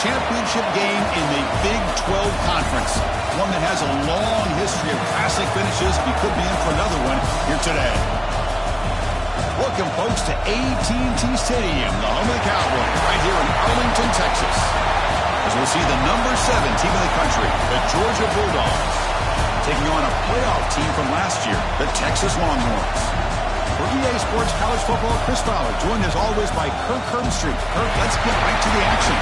championship game in the Big 12 Conference. One that has a long history of classic finishes. We could be in for another one here today. Welcome, folks, to AT&T Stadium, the home of the Cowboys, right here in Arlington, Texas. As we'll see the number 7 team in the country, the Georgia Bulldogs, taking on a playoff team from last year, the Texas Longhorns. For EA Sports College Football, Chris Fowler, joined as always by Kirk Herbstreit. Kirk, let's get right to the action.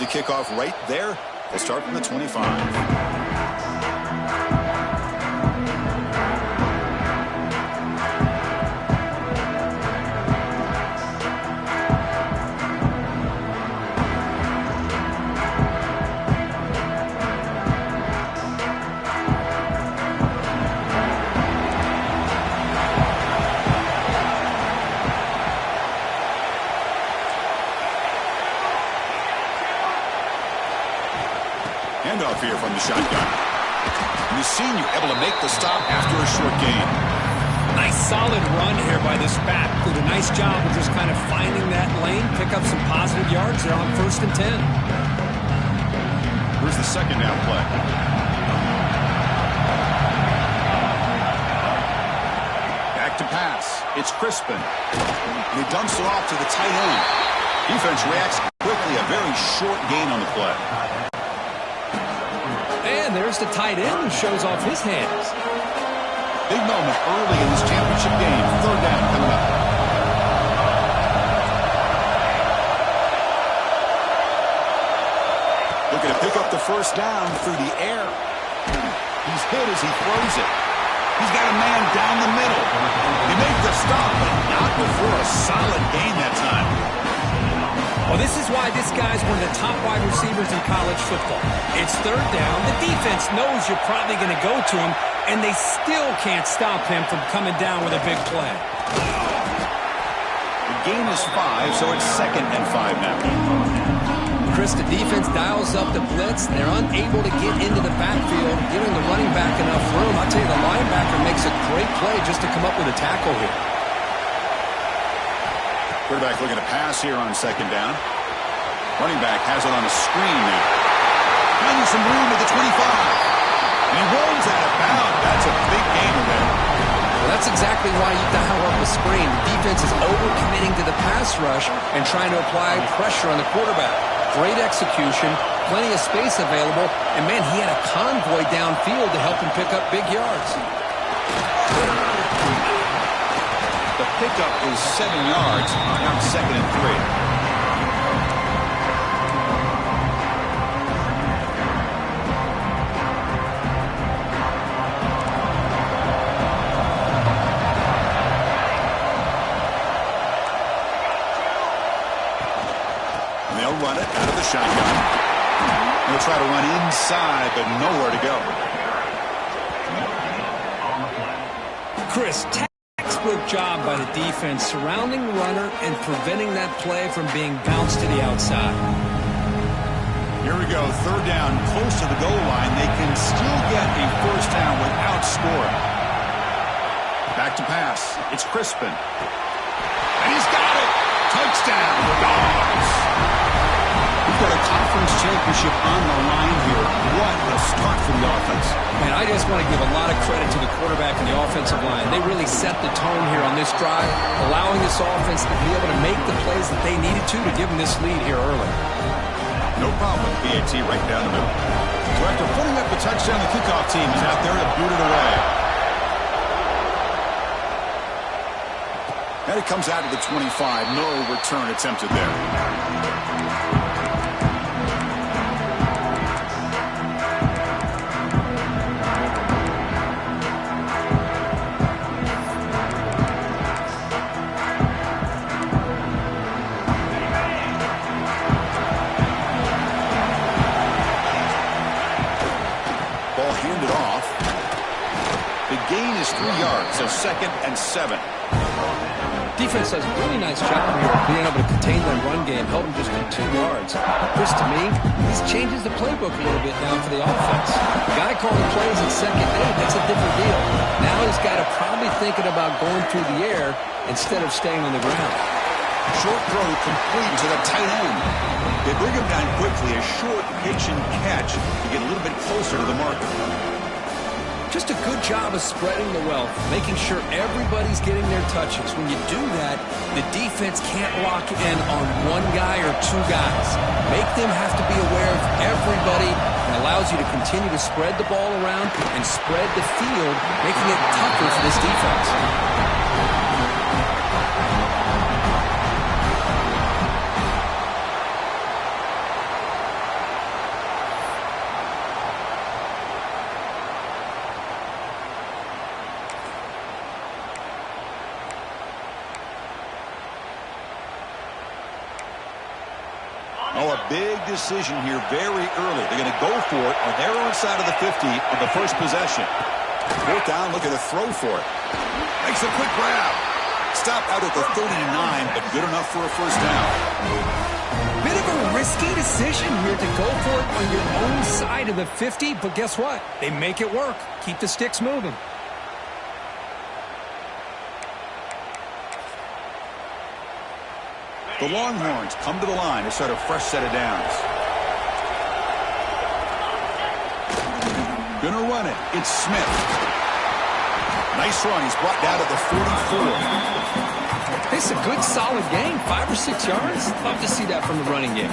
Kickoff right there. We'll start from the 25. Handoff here from the shotgun. And the senior able to make the stop after a short gain. Nice solid run here by this back. Did a nice job of just kind of finding that lane, pick up some positive yards there on 1st and 10. Here's the second down play. Back to pass. It's Crispin. And he dumps it off to the tight end. Defense reacts quickly. A very short gain on the play. And there's the tight end who shows off his hands. Big moment early in this championship game. 3rd down coming up. Looking to pick up the 1st down through the air. He's hit as he throws it. He's got a man down the middle. He made the stop, but not before a solid gain that time. Well, this is why this guy's one of the top wide receivers in college football. It's 3rd down. The defense knows you're probably going to go to him, and they still can't stop him from coming down with a big play. The gain is 5, so it's 2nd and 5 now. Chris, the defense dials up the blitz, and they're unable to get into the backfield, giving the running back enough room. I'll tell you, the linebacker makes a great play just to come up with a tackle here. Quarterback looking to pass here on 2nd down. Running back has it on a screen now. Finding some room at the 25. And he rolls out of bounds. That's a big gainer there. Well, that's exactly why you dial up the screen. The defense is overcommitting to the pass rush and trying to apply pressure on the quarterback. Great execution, plenty of space available, and man, he had a convoy downfield to help him pick up big yards. The pickup is 7 yards. Now 2nd and 3. They'll run it out of the shotgun. They'll try to run inside, but nowhere to go. Chris, textbook job by the defense, surrounding the runner and preventing that play from being bounced to the outside. Here we go, 3rd down, close to the goal line. They can still get a 1st down without scoring. Back to pass. It's Crispin. And he's got it. Touchdown, the Dogs. We've got a conference championship on the line here. What a start for the offense. Man, I just want to give a lot of credit to the quarterback and the offensive line. They really set the tone here on this drive, allowing this offense to be able to make the plays that they needed to give them this lead here early. No problem. BAT right down the middle. So after putting up the touchdown, the kickoff team is out there to boot it away. And it comes out of the 25. No return attempted there. Handed off. The gain is 3 yards, so 2nd and 7. Defense does a really nice job here of being able to contain their run game, help them just get 2 yards. Chris, to me, this changes the playbook a little bit now for the offense. The guy calling plays at 2nd and 8, that's a different deal. Now he's got to probably thinking about going through the air instead of staying on the ground. Short throw complete to the tight end. They bring him down quickly. A short, patient catch to get a little bit closer to the marker. Just a good job of spreading the wealth, making sure everybody's getting their touches. When you do that, the defense can't lock in on one guy or 2 guys. Make them have to be aware of everybody, and allows you to continue to spread the ball around and spread the field, making it tougher for this defense. Oh, a big decision here very early. They're going to go for it on their own side of the 50 on the first possession. 4th down, looking to throw for it. Makes a quick grab. Stop out at the 39, but good enough for a first down. Bit of a risky decision here to go for it on your own side of the 50, but guess what? They make it work. Keep the sticks moving. The Longhorns come to the line to start a fresh set of downs. Gonna run it. It's Smith. Nice run. He's brought down to the 44. It's a good, solid game. 5 or 6 yards. Love to see that from the running game.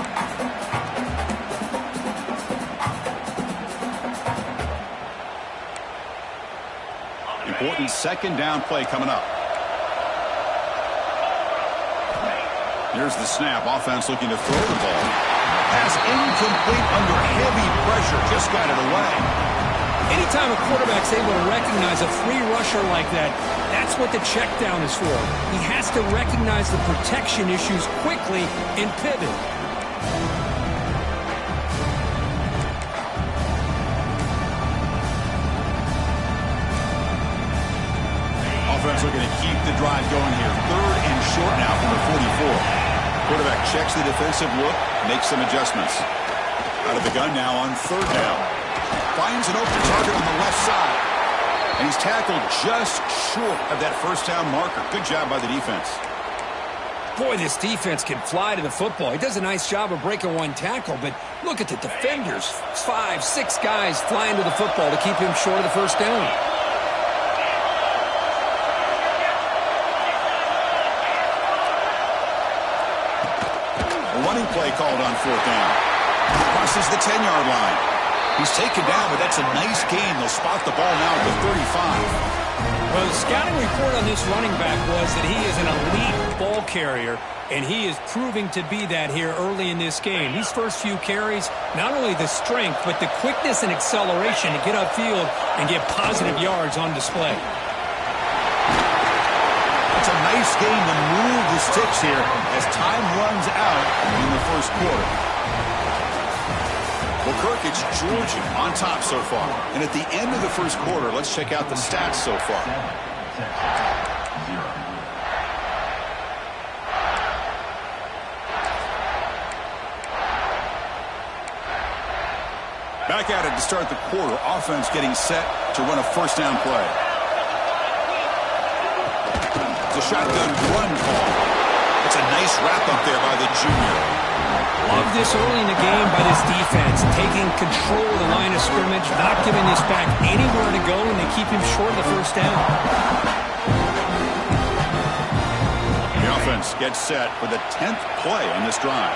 Important 2nd down play coming up. Here's the snap. Offense looking to throw the ball. Pass incomplete under heavy pressure. Just got it away. Anytime a quarterback's able to recognize a free rusher like that, that's what the check down is for. He has to recognize the protection issues quickly and pivot. Offense looking to keep the drive going here. 3rd and short now from the 44. Quarterback checks the defensive look, makes some adjustments. Out of the gun now on 3rd down. Finds an open target on the left side. And he's tackled just short of that first down marker. Good job by the defense. Boy, this defense can fly to the football. He does a nice job of breaking one tackle, but look at the defenders. 5, 6 guys flying to the football to keep him short of the first down. Running play called on 4th down. Crosses the 10-yard line. He's taken down, but that's a nice gain. They'll spot the ball now at the 35. Well, the scouting report on this running back was that he is an elite ball carrier, and he is proving to be that here early in this game. These first few carries, not only the strength, but the quickness and acceleration to get upfield and get positive yards on display. It's a nice game to move the sticks here as time runs out in the first quarter. Well, Kirk, it's Georgia on top so far. And at the end of the first quarter, let's check out the stats so far. Back at it to start the quarter. Offense getting set to run a first down play. It's a shotgun run call. It's a nice wrap up there by the junior. Love this early in the game by this defense, taking control of the line of scrimmage, not giving this back anywhere to go, and they keep him short of the first down. The offense gets set for the 10th play on this drive.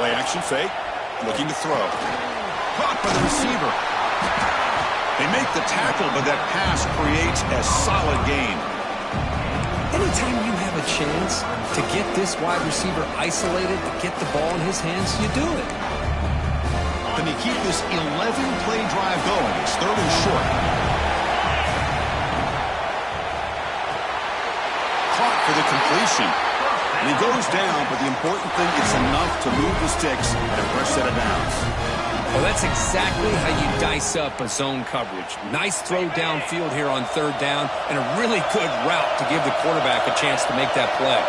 Play action fake, looking to throw. Caught by the receiver. They make the tackle, but that pass creates a solid gain. chance to get this wide receiver isolated, to get the ball in his hands, you do it. Can they keep this 11-play drive going? It's 3rd and short. Caught for the completion. And he goes down, but the important thing is enough to move the sticks and a fresh set of downs. Well, that's exactly how you dice up a zone coverage. Nice throw downfield here on 3rd down, and a really good route to give the quarterback a chance to make that play.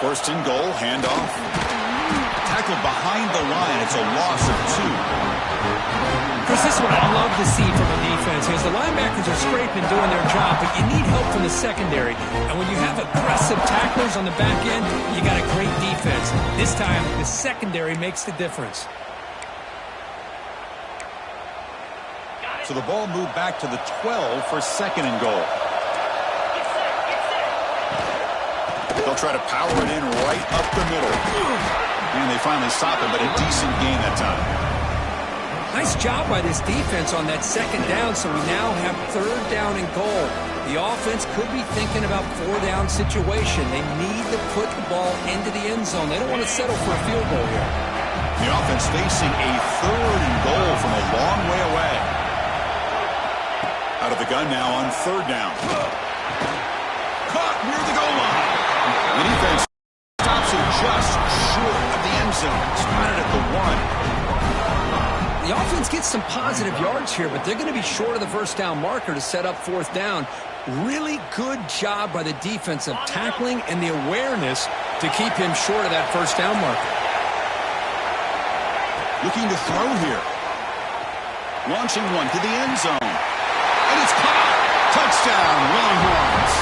1st and goal, handoff. Tackled behind the line. It's a loss of 2. Chris, this is what I love to see from a defense is the linebackers are scraping, doing their job, but you need help from the secondary. And when you have aggressive tacklers on the back end, you got a great defense. This time, the secondary makes the difference. So the ball moved back to the 12 for 2nd and goal. They'll try to power it in right up the middle. And they finally stop it, but a decent gain that time. Nice job by this defense on that 2nd down, so we now have 3rd down and goal. The offense could be thinking about 4-down situation. They need to put the ball into the end zone. They don't want to settle for a field goal here. The offense facing a 3rd and goal from a long way away. Out of the gun now on 3rd down. Caught near the goal line. The defense stops it just short of the end zone. Spotted at the 1. The offense gets some positive yards here, but they're going to be short of the 1st down marker to set up 4th down. Really good job by the defense of tackling and the awareness to keep him short of that 1st down marker. Looking to throw here. Launching one to the end zone. And it's caught. Touchdown, Longhorns.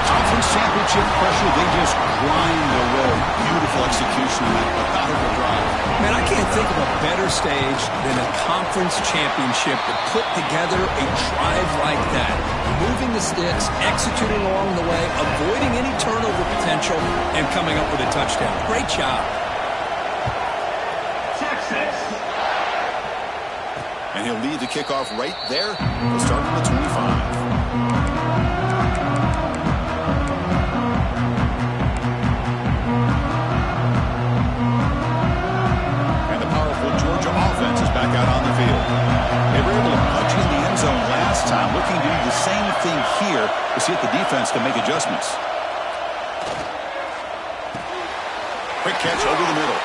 Conference championship pressure, they just grind away. Beautiful execution on that methodical drive. Man, I can't think of a better stage than a conference championship to put together a drive like that. Moving the sticks, executing along the way, avoiding any turnover potential, and coming up with a touchdown. Great job. Texas. And he'll lead the kickoff right there. We'll start from the 25. Back out on the field. They were able to punch in the end zone last time, looking to do the same thing here to see if the defense can make adjustments. Quick catch over the middle.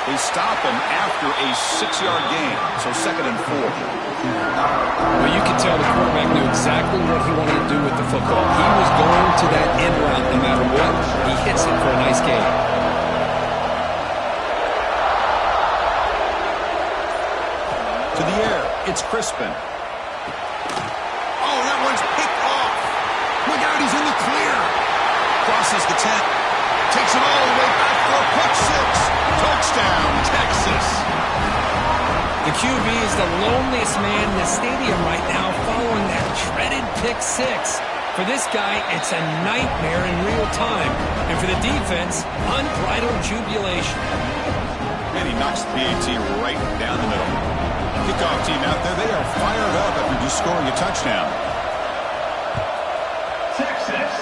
They stop him after a 6-yard gain, so 2nd and 4. Well, you can tell the quarterback knew exactly what he wanted to do with the football. He was going to that end route no matter what. He hits it for a nice gain. To the air, it's Crispin. Oh, that one's picked off. Look out, he's in the clear. Crosses the 10. Takes it all the way back for a pick 6. Touchdown, Texas. The QB is the loneliest man in the stadium right now following that dreaded pick 6. For this guy, it's a nightmare in real time. And for the defense, unbridled jubilation. And he knocks the PAT right down the middle. Kickoff team out there, they are fired up after just scoring a touchdown. Texas.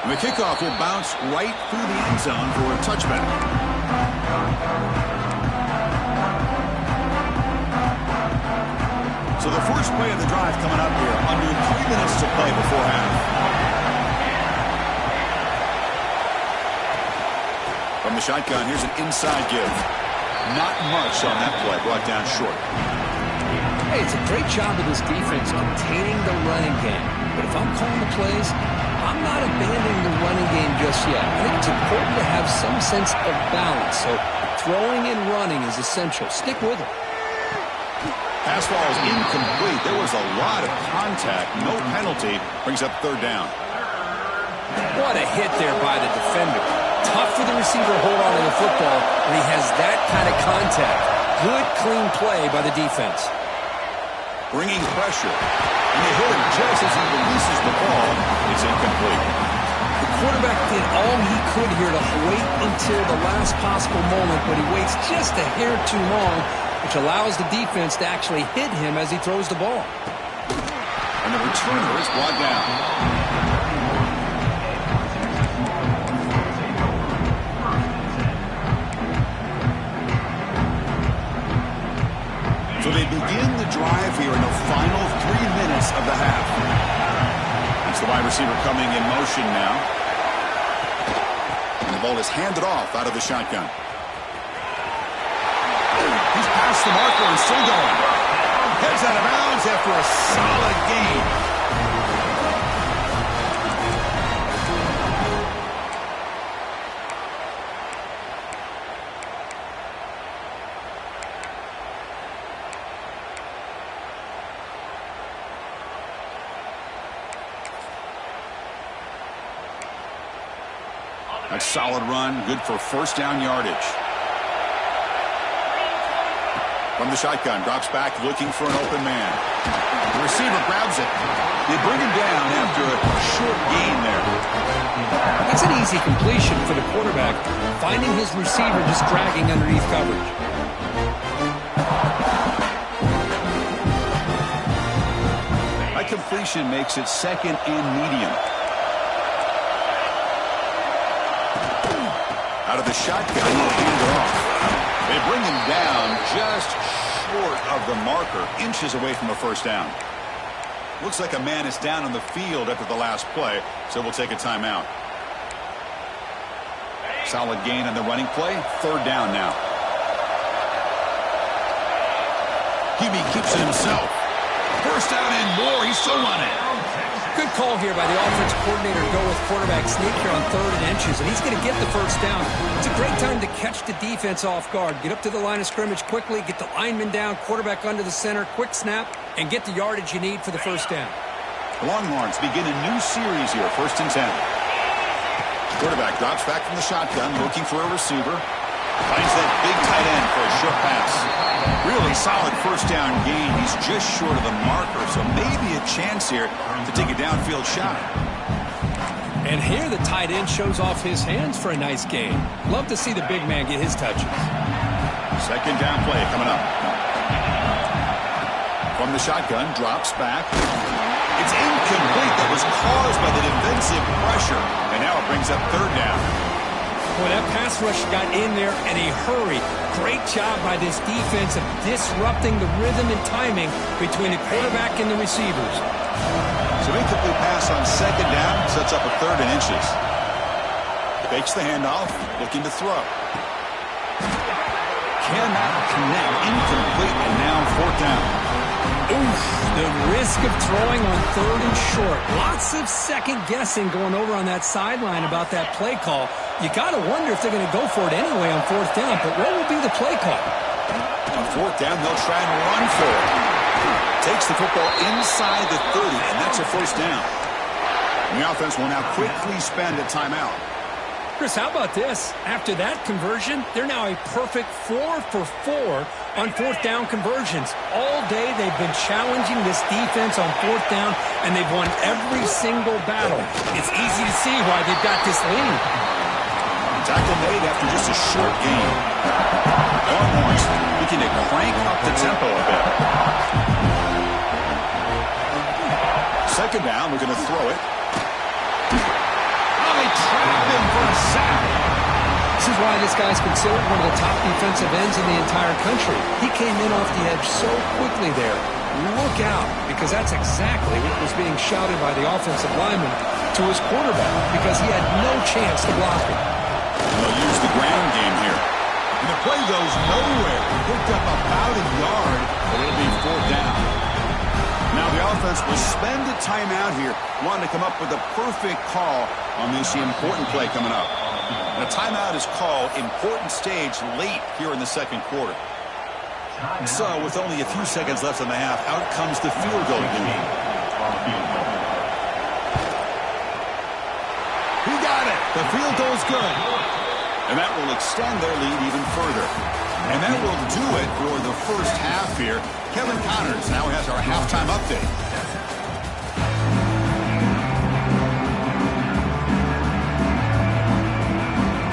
And the kickoff will bounce right through the end zone for a touchback. So the first play of the drive coming up here, under 3 minutes to play before half. From the shotgun, here's an inside give. Not much on that play, brought down short. Hey, it's a great job of this defense containing the running game. But if I'm calling the plays, I'm not abandoning the running game just yet. I think it's important to have some sense of balance. So throwing and running is essential. Stick with it. Pass ball is incomplete. There was a lot of contact. No penalty. Brings up 3rd down. What a hit there by the defender. Tough for the receiver to hold on to the football when he has that kind of contact. Good, clean play by the defense. Bringing pressure. And they hit him just as he releases the ball. It's incomplete. The quarterback did all he could here to wait until the last possible moment, but he waits just a hair too long. which allows the defense to actually hit him as he throws the ball. And the returner is brought down. So they begin the drive here in the final 3 minutes of the half. It's the wide receiver coming in motion now. And the ball is handed off out of the shotgun. He's past the marker and still going. Heads out of bounds after a solid gain. A solid run, good for first down yardage. From the shotgun, drops back looking for an open man. The receiver grabs it. They bring him down after a short gain there. That's an easy completion for the quarterback, finding his receiver just dragging underneath coverage. That completion makes it second and medium. Out of the shotgun, he'll hand it off. They bring him down just short of the marker, inches away from a first down. Looks like a man is down on the field after the last play, so we'll take a timeout. Solid gain on the running play, third down now. Hebe keeps it himself. First down and more, he's still running. Good call here by the offensive coordinator to go with quarterback sneak here on 3rd and inches, and he's going to get the first down. It's a great time to catch the defense off guard. Get up to the line of scrimmage quickly, get the lineman down, quarterback under the center, quick snap, and get the yardage you need for the first down. Longhorns begin a new series here, 1st and 10. Quarterback drops back from the shotgun, looking for a receiver. Finds that big tight end for a short pass. Really solid first down gain. He's just short of the marker, so maybe a chance here to take a downfield shot. And here the tight end shows off his hands for a nice gain. Love to see the big man get his touches. Second down play coming up. From the shotgun, drops back. It's incomplete. That was caused by the defensive pressure. And now it brings up 3rd down. Well, that pass rush got in there in a hurry. Great job by this defense of disrupting the rhythm and timing between the quarterback and the receivers. So incomplete pass on 2nd down, sets up a 3rd and inches. Fakes the handoff, looking to throw. Cannot connect, incomplete, and now 4th down. Oof, the risk of throwing on 3rd and short. Lots of second guessing going over on that sideline about that play call. You got to wonder if they're going to go for it anyway on 4th down, but what will be the play call? On 4th down, they'll try and run for it. Takes the football inside the 30, and that's a first down. And the offense will now quickly spend a timeout. Chris, how about this? After that conversion, they're now a perfect 4 for 4 on 4th down conversions. All day they've been challenging this defense on 4th down, and they've won every single battle. It's easy to see why they've got this lead. Tackle made after just a short gain. Longhorns looking to crank up the tempo a bit. 2nd down, we're going to throw it. Oh, they trap him for a sack. This is why this guy's considered one of the top defensive ends in the entire country. He came in off the edge so quickly there. Look out, because that's exactly what was being shouted by the offensive lineman to his quarterback, because he had no chance to block it. They'll use the ground game here. And the play goes nowhere. Picked up about a yard, but it'll be 4th down. Now the offense will spend a timeout here, wanting to come up with a perfect call on this important play coming up. And a timeout is called important stage late here in the 2nd quarter. So with only a few seconds left in the half, out comes the field goal unit. He got it. The field goal's good. And that will extend their lead even further. And that will do it for the first half here. Kevin Connors now has our halftime update.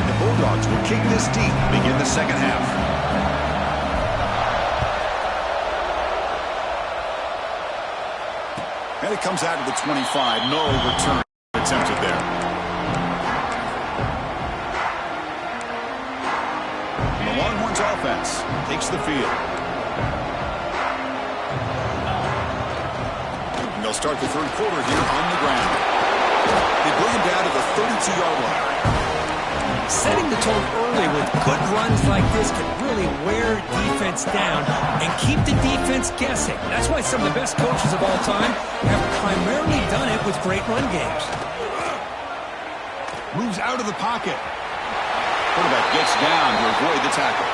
The Bulldogs will kick this deep, begin the 2nd half. And it comes out of the 25. No return attempted there. And the Longhorns offense takes the field. And they'll start the third quarter here on the ground. They bring him down to the 32-yard line. Setting the tone early with good runs like this can really wear defense down and keep the defense guessing. That's why some of the best coaches of all time have primarily done it with great run games. Moves out of the pocket. Quarterback gets down to avoid the tackle.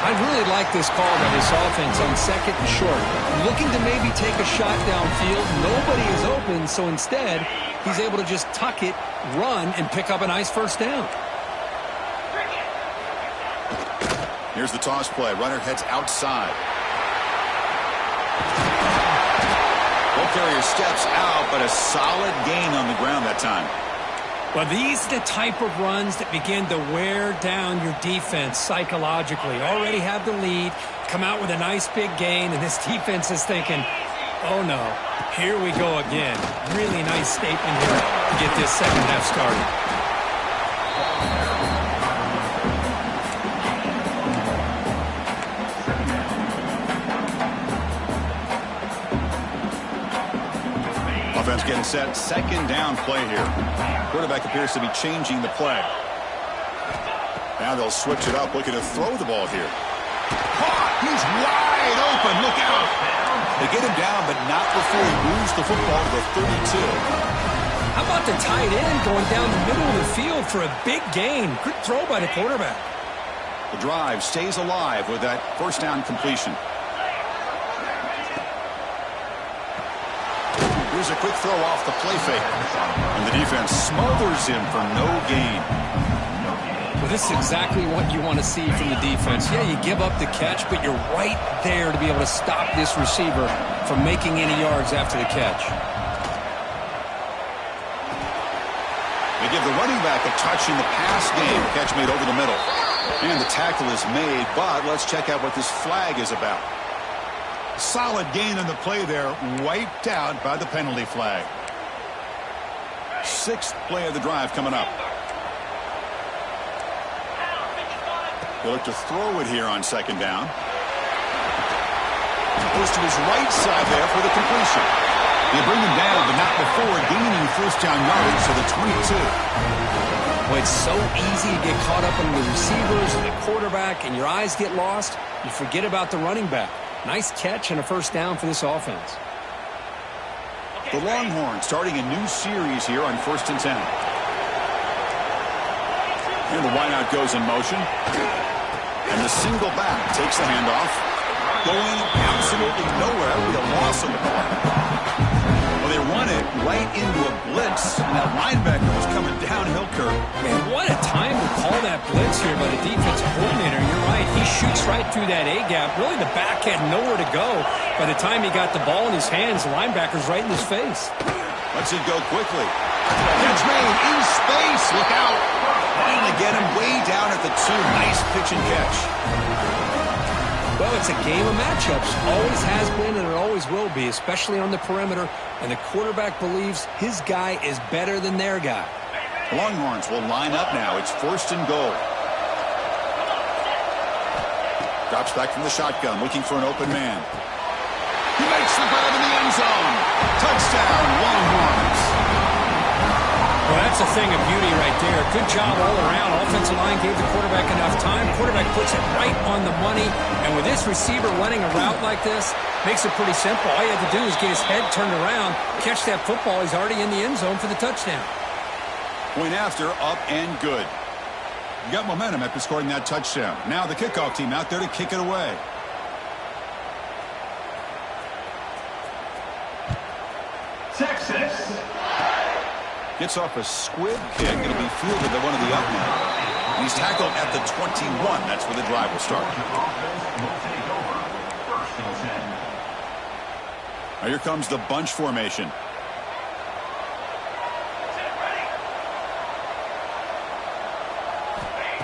I really like this call by this offense on second and short. Looking to maybe take a shot downfield. Nobody is open, so instead, he's able to just tuck it, run, and pick up a nice first down. Here's the toss play. Runner heads outside. Ball carrier steps out, but a solid gain on the ground that time. Well, these are the type of runs that begin to wear down your defense psychologically. Already have the lead, come out with a nice big gain, and this defense is thinking, oh no, here we go again. Really nice statement here to get this second half started. Offense getting set. Second down play here. Quarterback appears to be changing the play. Now they'll switch it up, looking to throw the ball here. Caught! He's wide open. Look out! They get him down, but not before he moves the football to the 32. How about the tight end going down the middle of the field for a big gain? Good throw by the quarterback. The drive stays alive with that first down completion. Here's a quick throw off the play fake. And the defense smothers him for no gain. Well, this is exactly what you want to see from the defense. Yeah, you give up the catch, but you're right there to be able to stop this receiver from making any yards after the catch. They give the running back a touch in the pass game. Catch made over the middle. And the tackle is made, but let's check out what this flag is about. Solid gain on the play there, wiped out by the penalty flag. Sixth play of the drive coming up. They look to throw it here on second down. Goes to his right side there for the completion. They bring him down, but not before gaining first down yardage to the 22. Well, it's so easy to get caught up in the receivers and the quarterback, and your eyes get lost. You forget about the running back. Nice catch and a first down for this offense. The Longhorns starting a new series here on 1st and 10. And the wideout goes in motion. And the single back takes the handoff. Going absolutely nowhere with a loss on the ball. Well, they run it right into a blitz. And that linebacker was coming downhill curve. Man, what a time to call that blitz here by the defensive coordinator. You're right. He shoots right through that A-gap. Really, the back had nowhere to go. By the time he got the ball in his hands, the linebacker's right in his face. Lets it go quickly. Catch made in space. Look out. Finally get him way down at the 2. Nice pitch and catch. Well, it's a game of matchups. Always has been and it always will be, especially on the perimeter. And the quarterback believes his guy is better than their guy. The Longhorns will line up now. It's 1st and goal. Drops back from the shotgun, looking for an open man. He makes the grab in the end zone. Touchdown, Longhorns. Well, that's a thing of beauty right there. Good job all around. Offensive line gave the quarterback enough time. Quarterback puts it right on the money. And with this receiver running a route like this, makes it pretty simple. All you have to do is get his head turned around, catch that football. He's already in the end zone for the touchdown. Point after, up and good. You got momentum after scoring that touchdown. Now the kickoff team out there to kick it away. Texas. Gets off a squib kick. It'll be fielded at one of the up men. He's tackled at the 21. That's where the drive will start. Now here comes the bunch formation.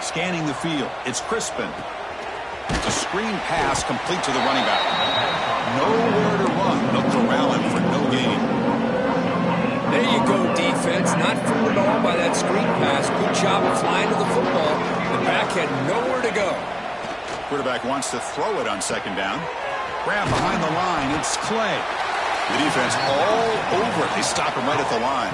Scanning the field. It's Crispin. It's a screen pass complete to the running back. Nowhere to run. They'll corral him for no gain. There you go, defense. Not fooled at all by that screen pass. Good job of flying to the football. The back had nowhere to go. Quarterback wants to throw it on second down. Grab behind the line. It's Clay. The defense all over it. They stop him right at the line.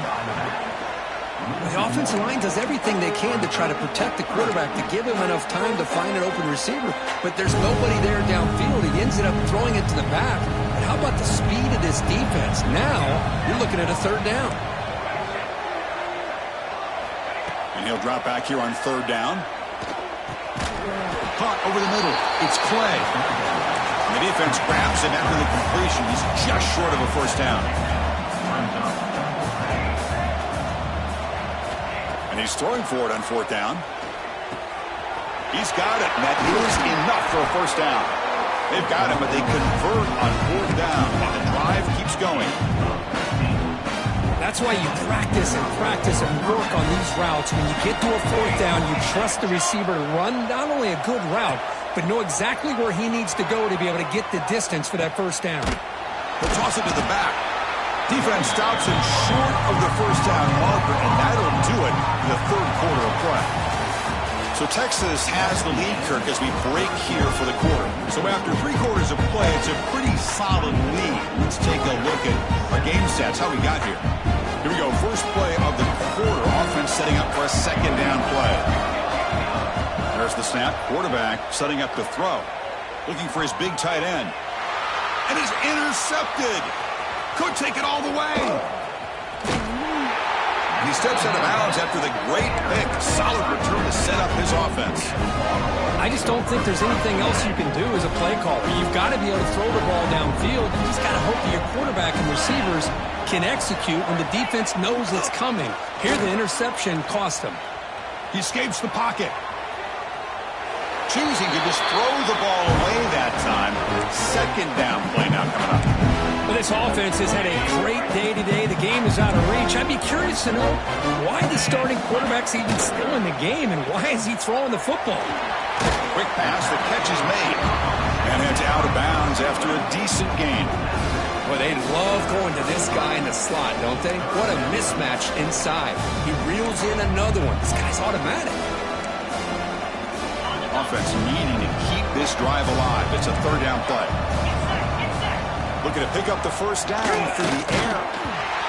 The offensive line does everything they can to try to protect the quarterback, to give him enough time to find an open receiver. But there's nobody there downfield. He ends up throwing it to the back. But how about the speed of this defense? Now you're looking at a third down. And he'll drop back here on third down. Caught over the middle. It's Clay. And the defense grabs him after the completion. He's just short of a first down. And he's throwing for it on fourth down. He's got it, and that is enough for a first down. They've got him, but they convert on fourth down, and the drive keeps going. That's why you practice and work on these routes. When you get to a fourth down, you trust the receiver to run not only a good route, but know exactly where he needs to go to be able to get the distance for that first down. He'll toss it to the back. Defense stops him short of the first down marker, and that'll do it in the third quarter of play. So Texas has the lead, Kirk, as we break here for the quarter. So after 3 quarters of play, it's a pretty solid lead. Let's take a look at our game stats, how we got here. Here we go, first play of the quarter. Offense setting up for a second down play. There's the snap. Quarterback setting up to throw. Looking for his big tight end. And is intercepted. Could take it all the way. And he steps out of bounds after the great pick. Solid return to set up his offense. I just don't think there's anything else you can do as a play caller. You've got to be able to throw the ball downfield. You just got to hope that your quarterback and receivers can execute when the defense knows it's coming. Here, the interception cost him. He escapes the pocket. Choosing to just throw the ball away that time. Second down play now coming up. Well, this offense has had a great day today. The game is out of reach. I'd be curious to know why the starting quarterback's even still in the game, and why is he throwing the football? Quick pass, the catch is made. And it's out of bounds after a decent gain. Well, they love going to this guy in the slot, don't they? What a mismatch inside. He reels in another one. This guy's automatic. Offense needing to keep this drive alive. It's a third down play. Looking to pick up the first down through the air.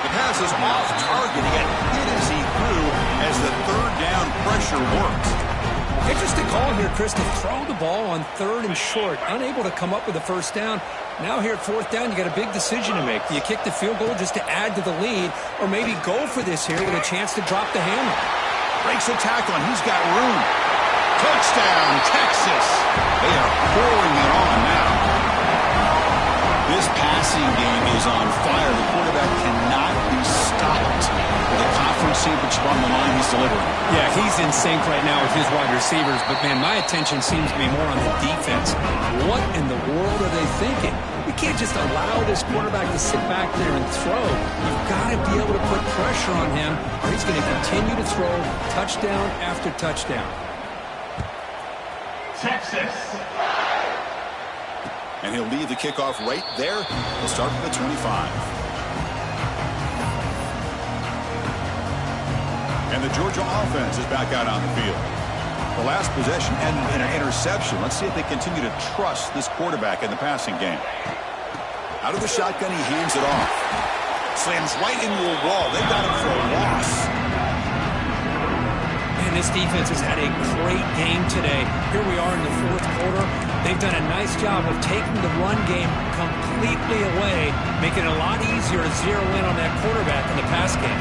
The pass is off target. He got hit as he threw as the third down pressure worked. Interesting call here, Chris, to throw the ball on third and short. Unable to come up with a first down. Now here at fourth down, you got a big decision to make. Do you kick the field goal just to add to the lead, or maybe go for this here with a chance to drop the hammer? Breaks the tackle, and he's got room. Touchdown, Texas. They are pouring it on now. This passing game is on fire. The quarterback cannot be stopped. With a conference championship on the line, he's delivering. Yeah, he's in sync right now with his wide receivers, but, man, my attention seems to be more on the defense. What in the world are they thinking? You can't just allow this quarterback to sit back there and throw. You've got to be able to put pressure on him, or he's going to continue to throw touchdown after touchdown. Texas. And he'll leave the kickoff right there. He'll start from the 25. And the Georgia offense is back out on the field. The last possession ended in an interception. Let's see if they continue to trust this quarterback in the passing game. Out of the shotgun, he hands it off. Slams right into a wall. They got him for a loss. And this defense has had a great game today. Here we are in the fourth quarter. They've done a nice job of taking the run game completely away, making it a lot easier to zero in on that quarterback in the pass game.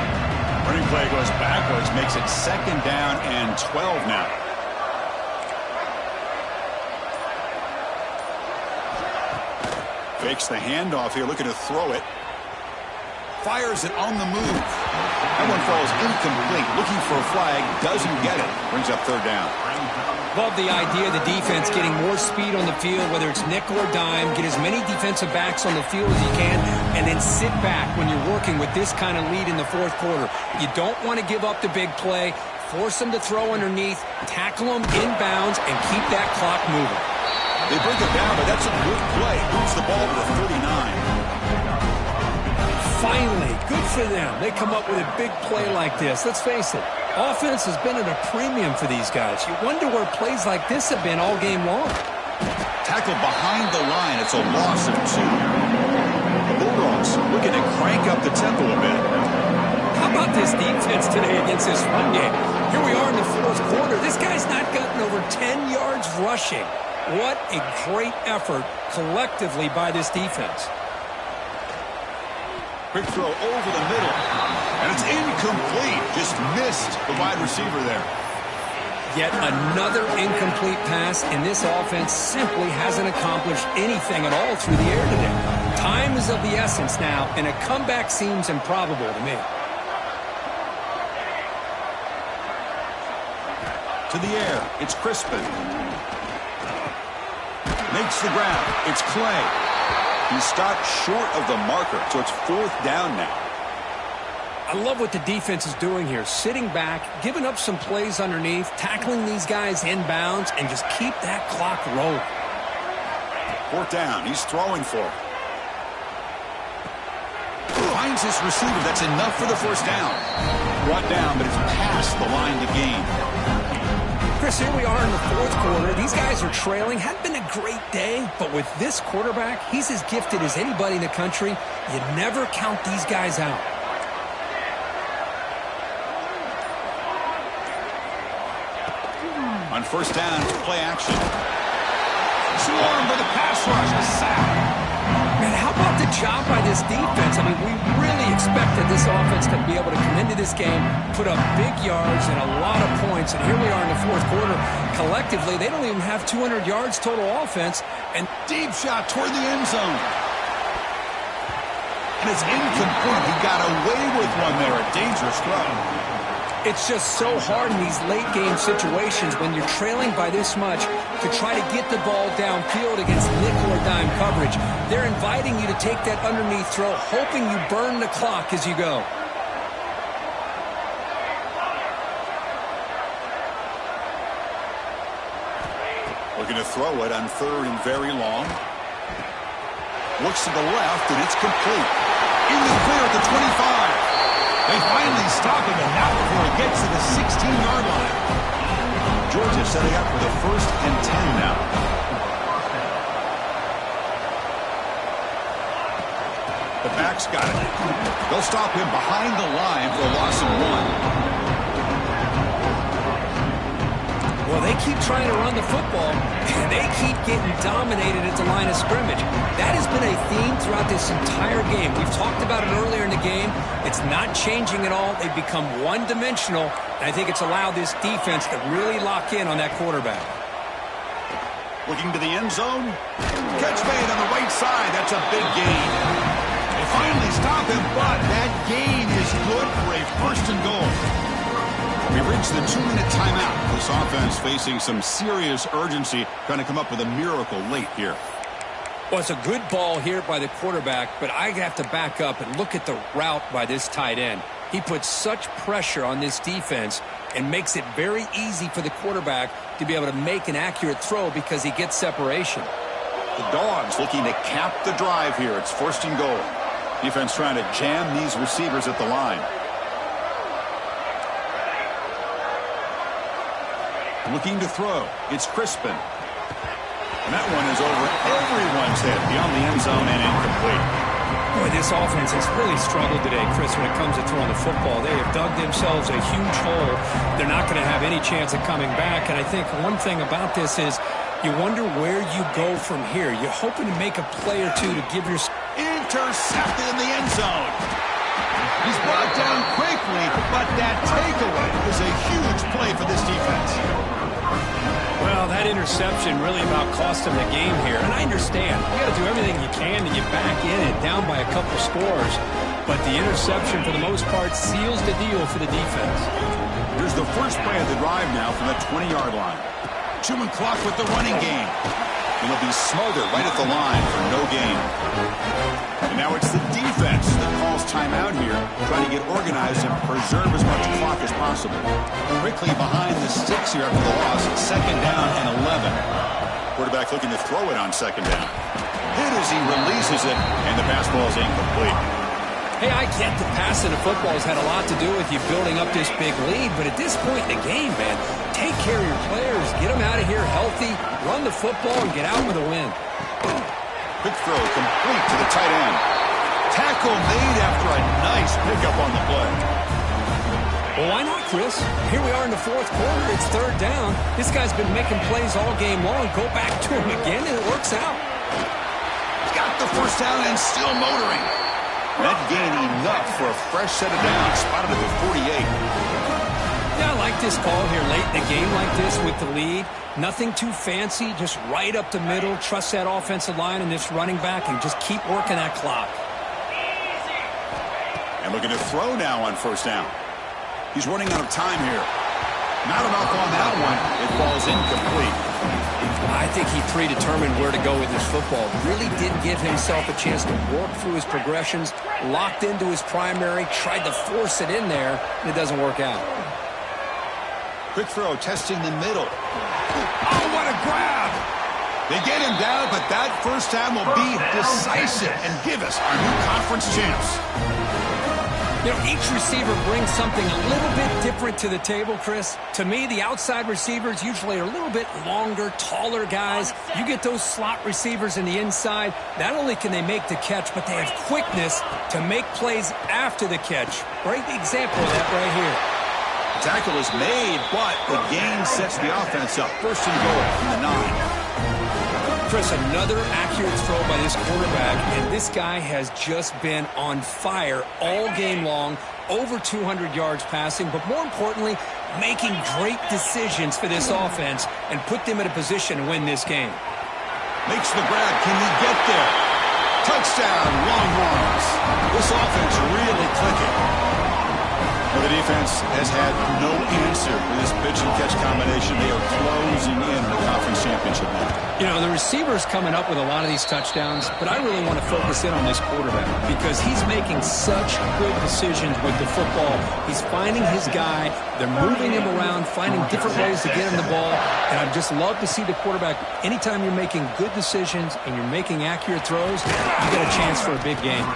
Running play goes backwards, makes it second down and 12 now. Fakes the handoff here, looking to throw it. Fires it on the move. That one falls incomplete. Looking for a flag, doesn't get it. Brings up third down. Love the idea of the defense getting more speed on the field, whether it's nickel or dime. Get as many defensive backs on the field as you can, and then sit back when you're working with this kind of lead in the fourth quarter. You don't want to give up the big play. Force them to throw underneath, tackle them inbounds, and keep that clock moving. They bring it down, but that's a good play. Moves the ball to the 39. Finally, good for them. They come up with a big play like this. Let's face it, offense has been at a premium for these guys. You wonder where plays like this have been all game long. Tackle behind the line. It's a loss of 2. The Bulldogs looking to crank up the tempo a bit. How about this defense today against this run game? Here we are in the fourth quarter. This guy's not gotten over 10 yards rushing. What a great effort collectively by this defense. Quick throw over the middle. And it's incomplete. Just missed the wide receiver there. Yet another incomplete pass, and this offense simply hasn't accomplished anything at all through the air today. Time is of the essence now, and a comeback seems improbable to me. To the air, it's Crispin. Makes the grab. It's Clay. He stopped short of the marker, so it's 4th down now. I love what the defense is doing here. Sitting back, giving up some plays underneath, tackling these guys inbounds, and just keep that clock rolling. 4th down. He's throwing for it. Finds his receiver. That's enough for the 1st down. Brought down, but it's past the line to gain. Chris, here we are in the 4th quarter. These guys are trailing. Hadn't been a great day, but with this quarterback, he's as gifted as anybody in the country. You never count these guys out. On 1st down, it's play action. Swarm for the pass rush. A sack. Man, how about the job by this defense? I mean, we really expected this offense to be able to come into this game, put up big yards and a lot of points, and here we are in the 4th quarter. Collectively, they don't even have 200 yards total offense. And deep shot toward the end zone. And it's incomplete. He got away with one there. A dangerous throw. It's just so hard in these late-game situations when you're trailing by this much to try to get the ball downfield against nickel or dime coverage. They're inviting you to take that underneath throw, hoping you burn the clock as you go. Looking to throw it on 3rd and very long. Looks to the left, and it's complete. In the clear at the 25. They finally stop him, and not before he gets to the 16-yard line. Georgia setting up for the 1st and 10 now. The back's got it. They'll stop him behind the line for a loss of 1. Well, they keep trying to run the football, and they keep getting dominated at the line of scrimmage. That has been a theme throughout this entire game. We've talked about it earlier in the game. It's not changing at all. They've become one-dimensional, and I think it's allowed this defense to really lock in on that quarterback. Looking to the end zone. Catch made on the right side. That's a big gain. They finally stop him, but that gain is good for a 1st and goal. We reached the 2-minute timeout. This offense facing some serious urgency, trying to come up with a miracle late here. Well, it's a good ball here by the quarterback, but I have to back up and look at the route by this tight end. He puts such pressure on this defense and makes it very easy for the quarterback to be able to make an accurate throw because he gets separation. The Dogs looking to cap the drive here. It's 1st and goal. Defense trying to jam these receivers at the line. Looking to throw. It's Crispin. And that one is over everyone's head beyond the end zone and incomplete. Boy, this offense has really struggled today, Chris, when it comes to throwing the football. They have dug themselves a huge hole. They're not going to have any chance of coming back. And I think one thing about this is you wonder where you go from here. You're hoping to make a play or two to give your... Intercepted in the end zone. He's brought down quickly, but that takeaway is a huge play for this defense. Well, that interception really about cost him the game here. And I understand. You got to do everything you can to get back in and down by a couple scores. But the interception, for the most part, seals the deal for the defense. Here's the first play of the drive now from the 20-yard line. Chewing clock with the running game. And he'll be smothered right at the line for no gain. And now it's the defense that calls timeout here, trying to get organized and preserve as much clock as possible. Quickly behind the sticks here after the loss, 2nd down and 11. Quarterback looking to throw it on 2nd down. Hit as he releases it, and the pass ball is incomplete. Hey, I get the passing of football has had a lot to do with you building up this big lead, but at this point in the game, man, take care of your players, get them out of here healthy, run the football, and get out with a win. Quick throw complete to the tight end. Tackle made after a nice pickup on the play. Well, why not, Chris? Here we are in the fourth quarter. It's third down. This guy's been making plays all game long. Go back to him again, and it works out. Got the first down and still motoring. That gain enough for a fresh set of downs, spotted at the 48. Yeah, I like this call here late in the game like this with the lead. Nothing too fancy, just right up the middle. Trust that offensive line and this running back and just keep working that clock. And looking to throw now on first down. He's running out of time here. Not enough on that one. It falls incomplete. I think he predetermined where to go with his football. Really didn't give himself a chance to work through his progressions, locked into his primary, tried to force it in there, and it doesn't work out. Quick throw, testing the middle. Oh, what a grab! They get him down, but that first time will be decisive and give us our new conference champs. You know, each receiver brings something a little bit different to the table, Chris. To me, the outside receivers usually are a little bit longer, taller guys. You get those slot receivers in the inside, not only can they make the catch, but they have quickness to make plays after the catch. Great example of that right here. Tackle is made, but the gain sets the offense up. First and goal from the 9. Chris, another accurate throw by this quarterback, and this guy has just been on fire all game long, over 200 yards passing, but more importantly, making great decisions for this offense and put them in a position to win this game. Makes the grab. Can he get there? Touchdown, Longhorns. This offense really clicking. Well, the defense has had no answer for this pitch and catch combination. They are closing in the conference championship now. You know, the receiver's coming up with a lot of these touchdowns, but I really want to focus in on this quarterback because he's making such good decisions with the football. He's finding his guy. They're moving him around, finding different ways to get him the ball, and I'd just love to see the quarterback. Anytime you're making good decisions and you're making accurate throws, you get a chance for a big game.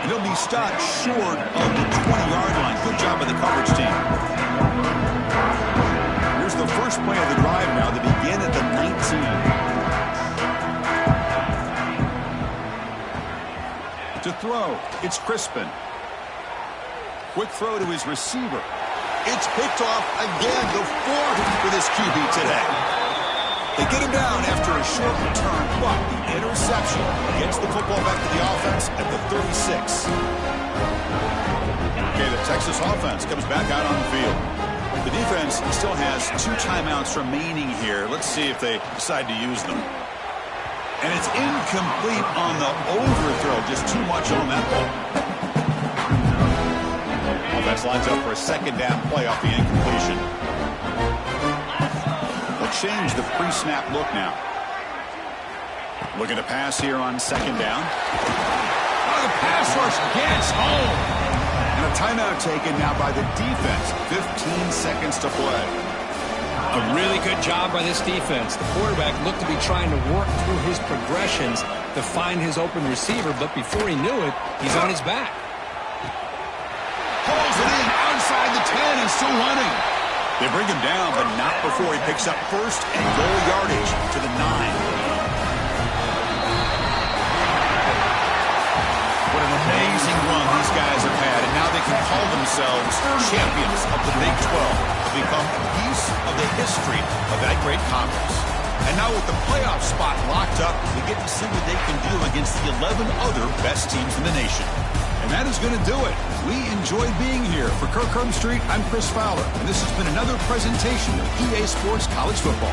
And he'll be stopped short of the 20-yard line. Good job by the coverage team. Here's the first play of the drive now. They begin at the 19. To throw, it's Crispin. Quick throw to his receiver. It's picked off again, the fourth for this QB today. They get him down after a short return, but the interception gets the football back to the offense at the 36. Okay, the Texas offense comes back out on the field. The defense still has 2 timeouts remaining here. Let's see if they decide to use them. And it's incomplete on the overthrow. Just too much on that ball. Offense lines up for a second down play off the incompletion. They'll change the pre-snap look now. Looking to pass here on second down. Oh, the pass rush gets home. And a timeout taken now by the defense. 15 seconds to play. A really good job by this defense. The quarterback looked to be trying to work through his progressions to find his open receiver, but before he knew it, he's on his back. Pulls it in outside the 10 and still running. They bring him down, but not before he picks up first and goal yardage to the 9. What an amazing run these guys have had, and now they can call themselves champions of the Big 12. Become a piece of the history of that great conference. And now with the playoff spot locked up, we get to see what they can do against the 11 other best teams in the nation. And that is going to do it. We enjoyed being here. For Kirk Street, I'm Chris Fowler, and this has been another presentation of EA Sports College Football.